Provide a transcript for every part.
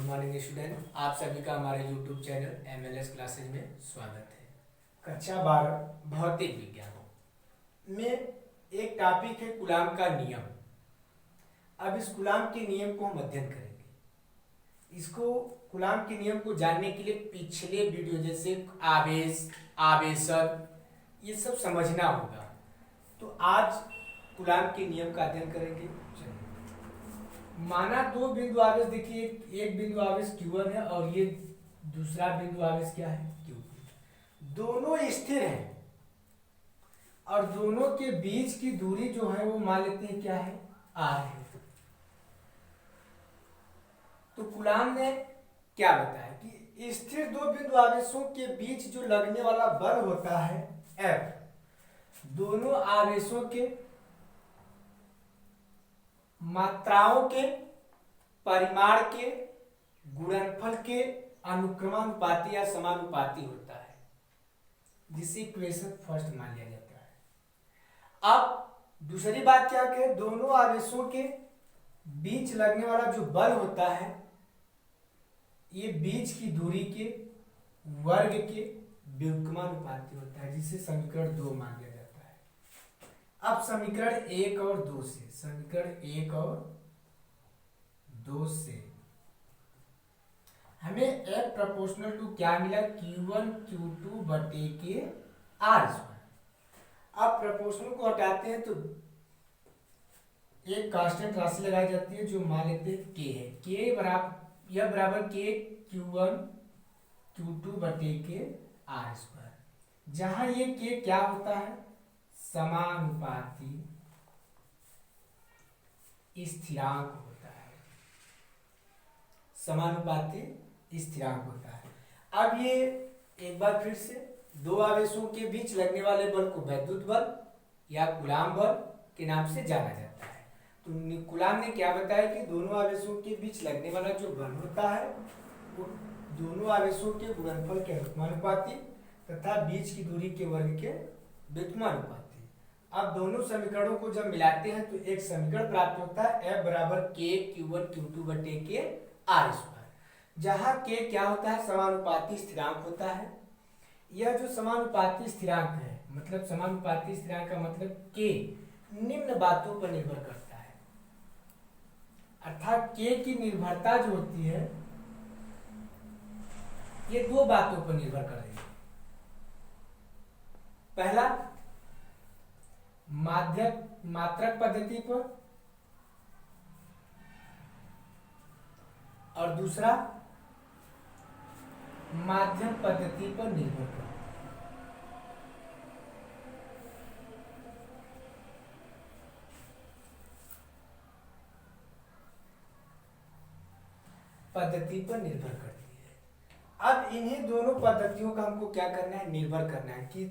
Good morning student, आप सभी का हमारे यूट्यूब चैनल MLS क्लासेज में स्वागत है। कक्षा 12 भौतिक विज्ञान में एक टॉपिक है कूलाम का नियम। अब इस कूलाम के नियम को हम अध्ययन करेंगे। इसको कूलाम के नियम को जानने के लिए पिछले वीडियो जैसे आवेश, आवेशन, ये सब समझना होगा। तो आज कूलाम के नियम का अध्ययन करेंगे। माना दो बिंदु आवेश, देखिए एक बिंदु आवेश Q1 है और ये दूसरा बिंदु आवेश क्या है Q2। दोनों स्थिर हैं और दोनों के बीच की दूरी जो है वो मान लेते हैं क्या है R है। तो कूलाम ने क्या बताया कि स्थिर दो बिंदु आवेशों के बीच जो लगने वाला बल होता है F, दोनों आवेशों के मात्राओं के परिमाण के गुणनफल के अनुक्रमानुपाती या समानुपाती होता है, जिसे इक्वेशन फर्स्ट मान लिया जाता है। अब दूसरी बात क्या है, दोनों आवेशों के बीच लगने वाला जो बल होता है ये बीच की दूरी के वर्ग के व्युत्क्रमानुपाती होता है, जिसे समीकरण 2 मान लिया जाता है। अब समीकरण 1 और 2 से, समीकरण 1 और 2 से हमें F प्रोपोर्शनल टू क्या मिला, Q1 Q2 बटे के R स्क्वायर। अब प्रोपोर्शनल को हटाते हैं तो एक कांस्टेंट राशि लगाई जाती है जो मान लेते हैं K है। K बराबर, यह बराबर K Q1 Q2 बटे के R स्क्वायर, जहां ये K क्या होता है, समानुपाती स्थिरांक होता है, समानुपाती स्थिरांक होता है। अब ये एक बार फिर से दो आवेशों के बीच लगने वाले बल को वैद्युत बल या कूलाम बल के नाम से जाना जाता है। तो कूलाम ने क्या बताया कि दोनों आवेशों के बीच लगने वाला जो बल होता है वो दोनों आवेशों के गुणनफल के अनुपाती तथा बीच की दूरी के वर्ग के व्युत्क्रमानुपाती। अब दोनों समीकरणों को जब मिलाते हैं तो एक समीकरण प्राप्त होता है F बराबर K Q1 Q2 बटे के R स्क्वायर, जहां K क्या होता है, समानुपाती स्थिरांक होता है। यह जो समानुपाती स्थिरांक है, मतलब समानुपाती स्थिरांक का मतलब K निम्न बातों पर निर्भर करता है, अर्थात K की निर्भरता जो होती है ये दो बातों पर निर्भर कर रही है। पहला मात्रक पद्धति पर और दूसरा माध्यम पद्धति पर निर्भर करता है। पद्धति पर निर्भर करती है। अब इन्हीं दोनों पद्धतियों का हमको क्या करना है, निर्भर करना है कि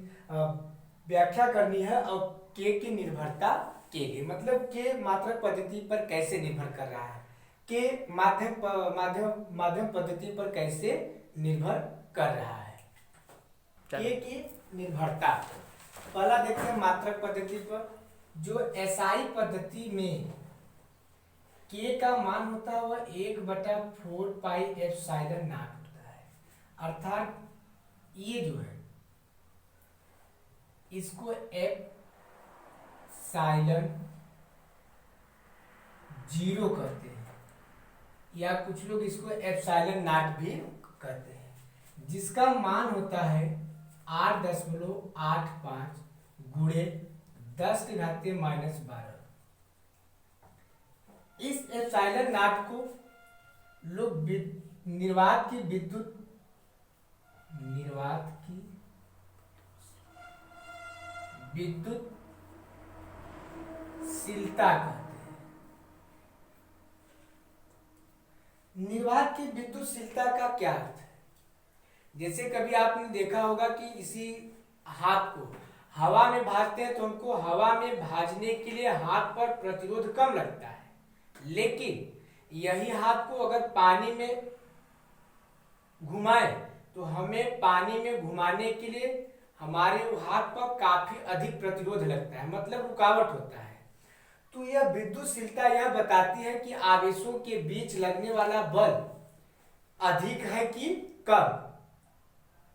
व्याख्या करनी है। और K की निर्भरता के लिए, मतलब K मात्रक पद्धति पर कैसे निर्भर कर रहा है, K माध्यम पद्धति पर कैसे निर्भर कर रहा है। K की निर्भरता पहला देखते हैं मात्रक पद्धति पर। जो SI पद्धति में K का मान होता है वह 1/4 पाई एप्सिलॉन नॉट होता है, अर्थात ये जो है इसको एप्सिलॉन 0 कहते हैं या कुछ लोग इसको एप्सिलॉन नॉट भी कहते हैं, जिसका मान होता है 8.85 गुणे 10⁻⁻12। इस एप्सिलॉन नॉट को लोग निर्वात की विद्युतशीलता कहते हैं। निर्वात की विद्युतशीलता का क्या अर्थ है, जैसे कभी आपने देखा होगा कि इसी हाथ को हवा में भाजते हैं तो हमको हवा में भाजने के लिए हाथ पर प्रतिरोध कम लगता है, लेकिन यही हाथ को अगर पानी में घुमाए तो हमें पानी में घुमाने के लिए हमारे हाथ पर काफी अधिक प्रतिरोध लगता है, मतलब रुकावट होता है। तो यह विद्युतशीलता यह बताती है कि आवेशों के बीच लगने वाला बल अधिक है कि कम,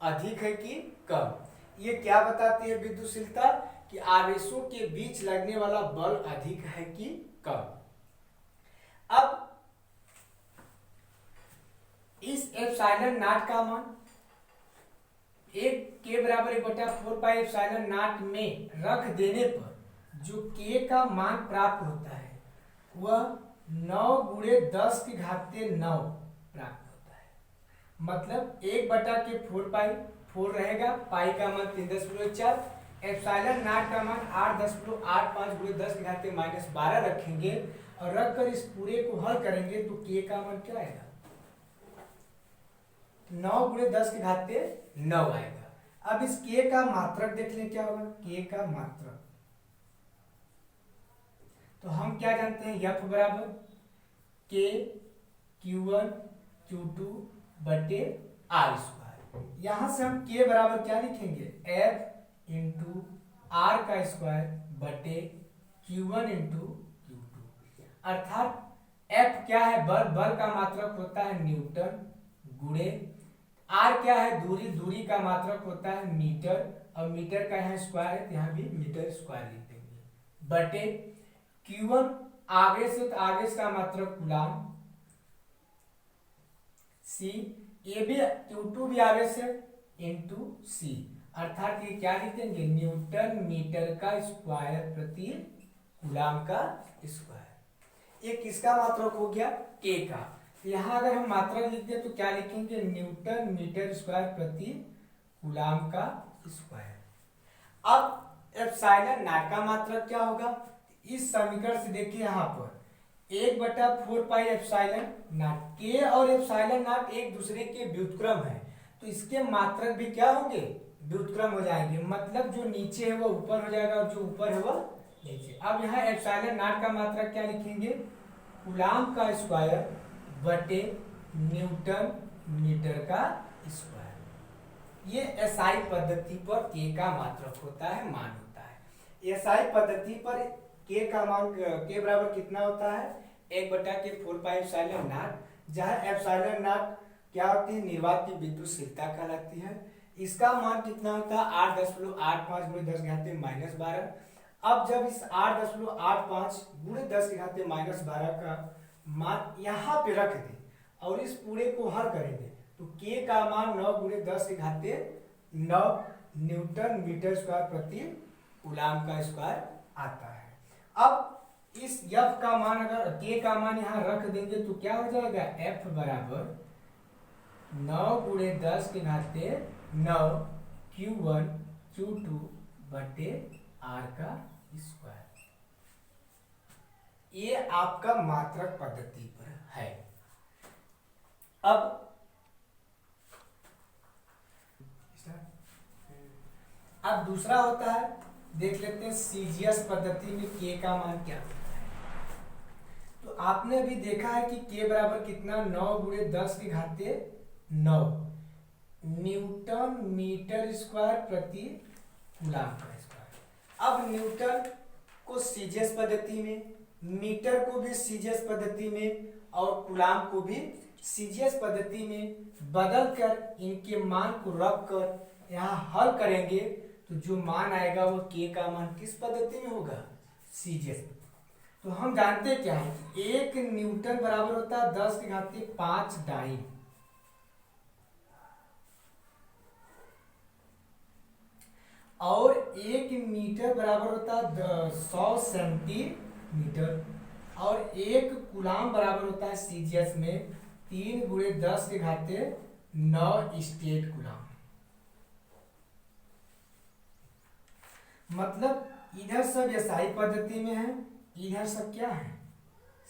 अधिक है कि कम। ये क्या बताती है विद्युतशीलता कि आवेशों के बीच लगने वाला बल अधिक है कि कम। अब इस एप्सिलॉन नॉट का मान 1 K = 1/4 पाई एप्सिलॉन नॉट में रख देने पर जो K का मान प्राप्त होता है वह 9 × 10⁻⁹ प्राप्त होता है। मतलब 1/4 पाई, 4 रहेगा, पाई का मान 3.4, एप्सिलॉन नॉट का मान 8.85 × 10⁻⁻12 रखेंगे और रखकर इस पूरे को हल करेंगे तो K का मान क्या आएगा? 9 × 10⁻⁹ आएगा। अब इस K का मात्रक देख लें क्या होगा। K का मात्रक तो हम क्या जानते हैं, F बराबर K Q1 Q2/R²। यहां से हम K बराबर क्या लिखेंगे, F × R² / Q1 × Q2। अर्थात F क्या है, बल, बल का मात्रक होता है न्यूटन, गुणे R क्या है, दूरी, दूरी का मात्रक होता है मीटर, और मीटर का यहाँ स्क्वायर है, यहाँ भी मीटर स्क्वायर लिख देंगे, बटे Q1 आवेश है तो आवेश का मात्रक कूलाम, C ये भी, Q2 भी आवेश है, इंटू C। अर्थात ये क्या लिख देंगे, न्यूटन मीटर का स्क्वायर प्रति कूलाम का स्क्वायर। ये किसका मात्रक हो गया, K का। यहाँ अगर हम मात्रक लिख दें तो क्या लिखेंगे, न्यूटन मीटर स्क्वायर प्रति कूलाम का स्क्वायर। अब एप्सिलॉन नॉट का मात्रक क्या होगा, इस समीकरण से देखिए यहाँ पर 1/4 पाई एप्सिलॉन नॉट, K और एप्सिलॉन नॉट एक दूसरे के व्युत्क्रम है तो इसके मात्रक भी क्या होंगे, व्युत्क्रम हो जाएंगे। मतलब जो नीचे है वो ऊपर हो जाएगा और जो ऊपर है वो नीचे। अब यहाँ एप्सिलॉन नॉट का मात्रक क्या लिखेंगे, कूलाम का स्क्वायर बटे न्यूटन मीटर का स्क्वायर। ये एसआई पद्धति पर K का मात्रक होता है, मान होता है। एसआई पद्धति पर K का मान K बराबर कितना होता है, 1/4 पाई एप्सिलॉन नॉट, जहाँ एप्सिलॉन नॉट क्या होती है, निर्वात की विद्युतशीलता कहलाती है। इसका मान कितना होता है, 8.85 × 10⁻⁻12। अब जब इस 8.85 × 10⁻⁻12 का मान यहाँ पे रख दें और इस पूरे को हल करेंगे तो K का मान 9 × 10⁻⁹ न्यूटन मीटर स्क्वायर प्रति कूलाम का स्क्वायर आता है। अब इस F का मान, अगर K का मान यहाँ रख देंगे तो क्या हो जाएगा, F बराबर 9 × 10⁻⁹ Q1 Q2/R²। ये आपका मात्रक पद्धति पर है। अब दूसरा होता है, देख लेते हैं सीजीएस पद्धति में K का मान क्या होता है। तो आपने भी देखा है कि K बराबर कितना, 9 × 10⁻⁹ न्यूटन मीटर स्क्वायर प्रति कूलाम का स्क्वायर। अब न्यूटन को सीजीएस पद्धति में, मीटर को भी सीजीएस पद्धति में और कूलाम को भी सीजीएस पद्धति में बदल कर इनके मान को रख कर यहाँ हल करेंगे तो जो मान आएगा वो K का मान किस पद्धति में होगा, सीजीएस। तो हम जानते क्या है, 1 न्यूटन बराबर होता है 10⁵5 डाइन, और 1 मीटर बराबर होता है 100 सेंटीमीटर, और 1 कूलाम बराबर होता है सीजीएस में 3 × 10⁹ स्टेट कूलाम। मतलब इधर सब एसआई पद्धति में है, इधर सब क्या है,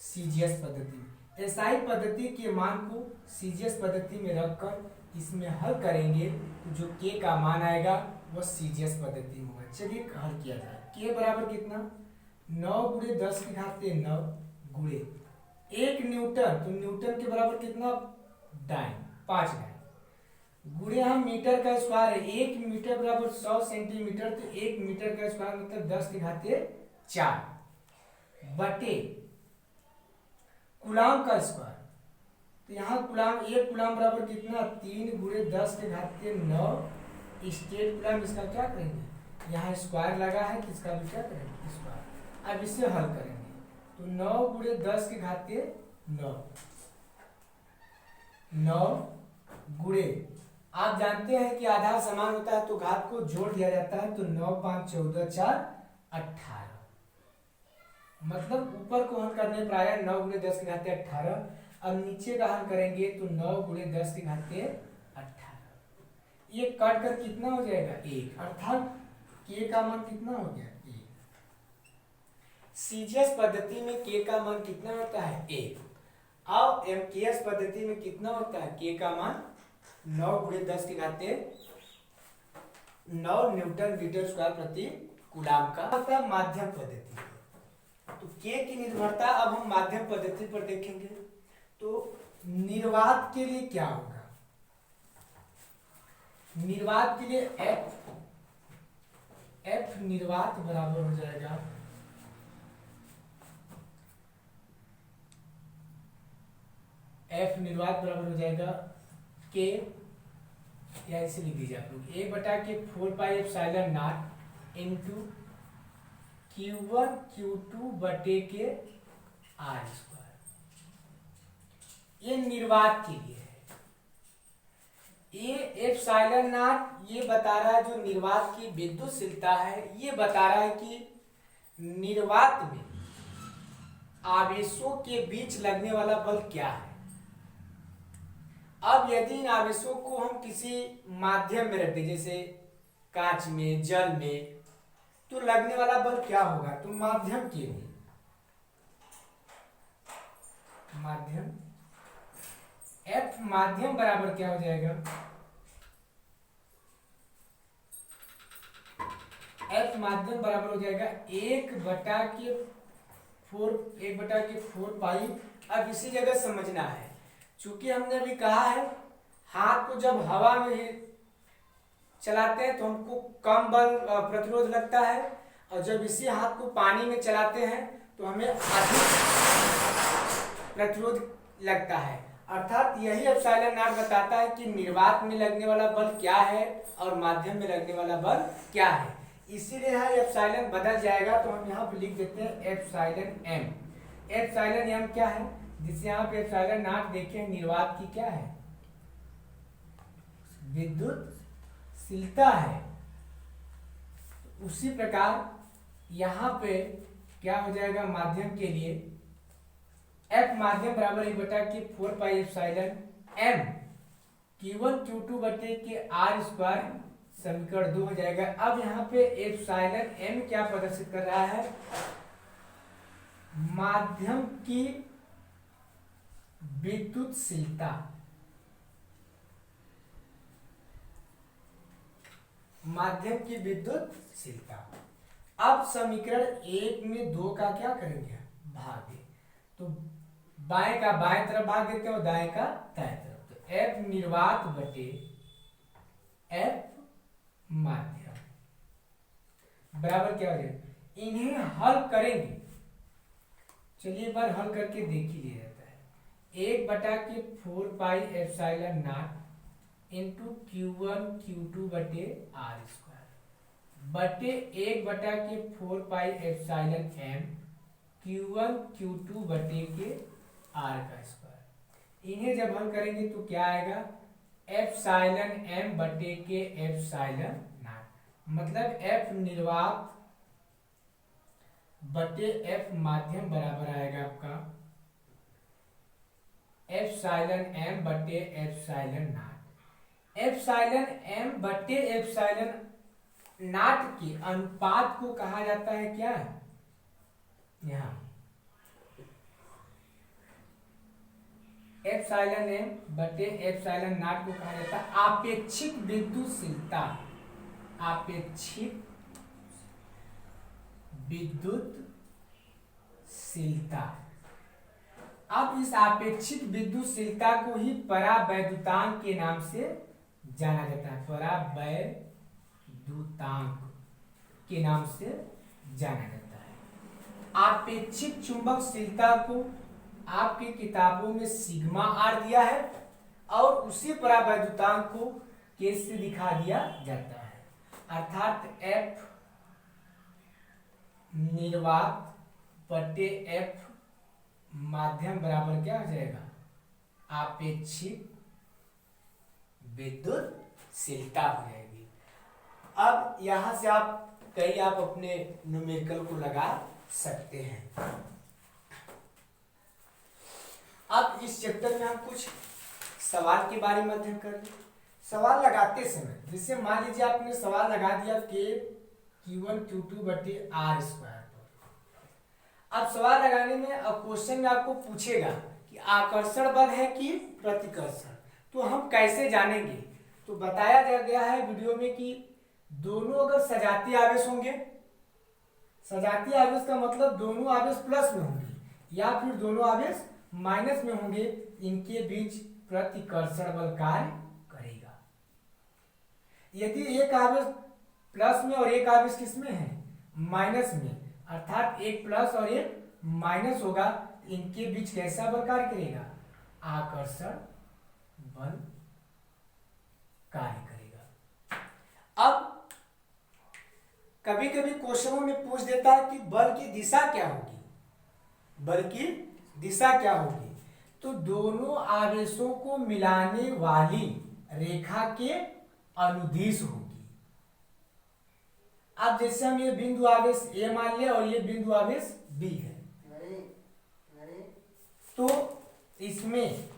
सीजीएस पद्धति में। एसआई पद्धति के मान को सीजीएस पद्धति में रखकर इसमें हल करेंगे तो जो K का मान आएगा वह सीजीएस पद्धति में होगा। चलिए हल किया जाए। K बराबर कितना, 9 × 10⁹ गुणे 1 न्यूटन, तो न्यूटन के बराबर कितना, डाइन, 5 डाइन, गुणे हम मीटर का स्क्वायर है, 1 मीटर बराबर 100 सेंटीमीटर, तो 1 मीटर का स्क्वायर मतलब 10⁴ बटे कूलाम का स्क्वायर, तो यहाँ कूलाम, एक कूलाम बराबर कितना, 3 गुणे 10 के घात के 9 स्टेट कूलाम। इसका क्या करेंगे, यहाँ स्क्वायर लगा है तो इसका भी क्या करेंगे, स्क्वायर। अब इसे हल करेंगे तो 9 गुणे 10 के घात के 9 गुणे, आप जानते हैं कि आधार समान होता है तो घात को जोड़ दिया जाता है, तो 9 5 14 4 18, मतलब ऊपर को हल करने पर आया 9 गुणे 10 के घाते 18। अब नीचे का हल करेंगे तो 9 गुणे 10 के घाते 18, ये कट कर कितना हो जाएगा 1, अर्थात के का मान कितना हो गया 1। सीजीएस पद्धति में के का मान कितना होता है 1, और एमकेएस पद्धति में कितना होता है के का मान 9 गुणे 10 के घाते 9 न्यूटन मीटर स्क्वायर प्रति कूलाम का होता है माध्यम पद्धति। तो के की निर्भरता अब हम माध्यम पद्धति पर देखेंगे। तो निर्वात के लिए क्या होगा, निर्वात के लिए एफ निर्वात बराबर हो जाएगा एफ निर्वात बराबर हो जाएगा के, या इसे लिख दीजिए आप लोग, 1/4 इंटू Q1 Q2 बटे के R स्क्वायर। ये निर्वात के लिए है। ये एप्सिलॉन नॉट ये बता रहा है, जो निर्वात की विद्युतशीलता है ये बता रहा है कि निर्वात में आवेशों के बीच लगने वाला बल क्या है। अब यदि इन आवेशों को हम किसी माध्यम में रख दें, जैसे कांच में, जल में, तो लगने वाला बल क्या होगा, तो माध्यम के लिए माध्यम एफ माध्यम बराबर क्या हो जाएगा, एफ माध्यम बराबर हो जाएगा 1/4 पाई। अब इसी जगह समझना है, चूंकि हमने अभी कहा है हाथ को जब हवा में चलाते हैं तो हमको कम बल प्रतिरोध लगता है, और जब इसी हाथ को पानी में चलाते हैं तो हमें अधिक प्रतिरोध लगता है। अर्थात यही एप्सिलॉन नॉट बताता है कि निर्वात में लगने वाला बल क्या है और माध्यम में लगने वाला बल क्या है। इसीलिए यहाँ एप्सिलॉन बदल जाएगा, तो हम यहाँ पे लिख देते हैं एप्सिलॉन एम। एप्सिलॉन एम क्या है, जिससे यहाँ पे एप्सिलॉन नॉट देखें निर्वात की क्या है, विद्युतशीलता है। उसी प्रकार यहाँ पे क्या हो जाएगा, माध्यम के लिए एफ माध्यम बराबर 1/4 pi epsilon M Q1 Q2 बटे के R स्क्वायर, समीकरण 2 हो जाएगा। अब यहाँ पे एप्सिलॉन एम क्या प्रदर्शित कर रहा है, माध्यम की विद्युतशीलता, माध्यम की विद्युतशीलता। अब समीकरण 1 में 2 का क्या करेंगे, भाग दे, तो बाएं का बाएं तरफ भाग देते हैं और दाएं का दाएं तरफ। तो एफ निर्वात बटे एफ माध्यम बराबर क्या हो जाएगा, इन्हें हल करेंगे। चलिए एक बार हल करके देख ही लिया जाता है। 1/4 pi epsilon not into Q1 Q2 बटे R स्क्वायर बटे 1/4 pi epsilon M Q1 Q2 बटे के R का स्क्वायर। इन्हें जब हल करेंगे तो क्या आएगा, एप्सिलॉन एम बटे के एप्सिलॉन नॉट, मतलब एफ निर्वात बटे एफ माध्यम बराबर आएगा आपका एप्सिलॉन एम बटे एप्सिलॉन नॉट। एप्सिलॉन एम बटे एप्सिलॉन नॉट के अनुपात को कहा जाता है क्या, यहाँ एप्सिलॉन एम बटे एप्सिलॉन नॉट को कहा जाता है आपेक्षिक विद्युतशीलता, आपेक्षिक विद्युतशीलता। अब इस आपेक्षिक विद्युतशीलता को ही परावैद्युतांक के नाम से जाना जाता है, परावैद्युतांक के नाम से जाना जाता है। आपेक्षिक चुंबकशीलता को आपकी किताबों में सिग्मा आर दिया है और उसी परावैद्युतांक को के से दिखा दिया जाता है, अर्थात एफ निर्वात बटे एफ माध्यम बराबर क्या हो जाएगा, आपेक्षिक विद्युतशीलता हो जाएगी। अब यहां से आप अपने न्यूमेरिकल को लगा सकते हैं। अब इस चैप्टर में हम कुछ सवाल के बारे में अध्ययन करेंगे। सवाल लगाते समय जैसे मान लीजिए आपने सवाल लगा दिया के Q1 Q2 बटे आर स्क्वायर पर। अब सवाल लगाने में अब क्वेश्चन में आपको पूछेगा कि आकर्षण बल है कि प्रतिकर्षण, तो हम कैसे जानेंगे? तो बताया गया है वीडियो में कि दोनों अगर सजातीय आवेश होंगे, सजातीय आवेश का मतलब दोनों आवेश प्लस में होंगे या फिर दोनों आवेश माइनस में होंगे, इनके बीच प्रतिकर्षण बल कार्य करेगा। यदि एक आवेश प्लस में और एक आवेश किसमें है, माइनस में, अर्थात एक प्लस और एक माइनस होगा, इनके बीच कैसा बल कार्य करेगा, आकर्षण बल कार्य करेगा। अब कभी कभी क्वेश्चनों में पूछ देता है कि बल की दिशा क्या होगी, बल की दिशा क्या होगी, तो दोनों आवेशों को मिलाने वाली रेखा के अनुदिश होगी। अब जैसे हम ये बिंदु आवेश ए मान लिया और ये बिंदु आवेश बी है, तो इसमें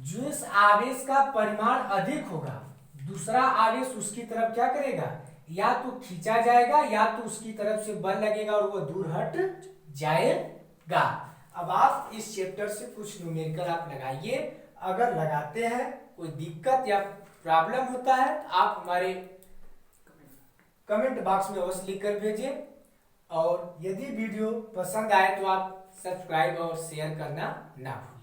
जिस आवेश का परिमाण अधिक होगा दूसरा आवेश उसकी तरफ क्या करेगा, या तो खींचा जाएगा या तो उसकी तरफ से बल लगेगा और वह दूर हट जाएगा। अब आप इस चैप्टर से कुछ न्यूमेरिकल आप लगाइए, अगर लगाते हैं कोई दिक्कत या प्रॉब्लम होता है तो आप हमारे कमेंट बॉक्स में अवश्य लिख कर भेजें, और यदि वीडियो पसंद आए तो आप सब्सक्राइब और शेयर करना ना भूलें।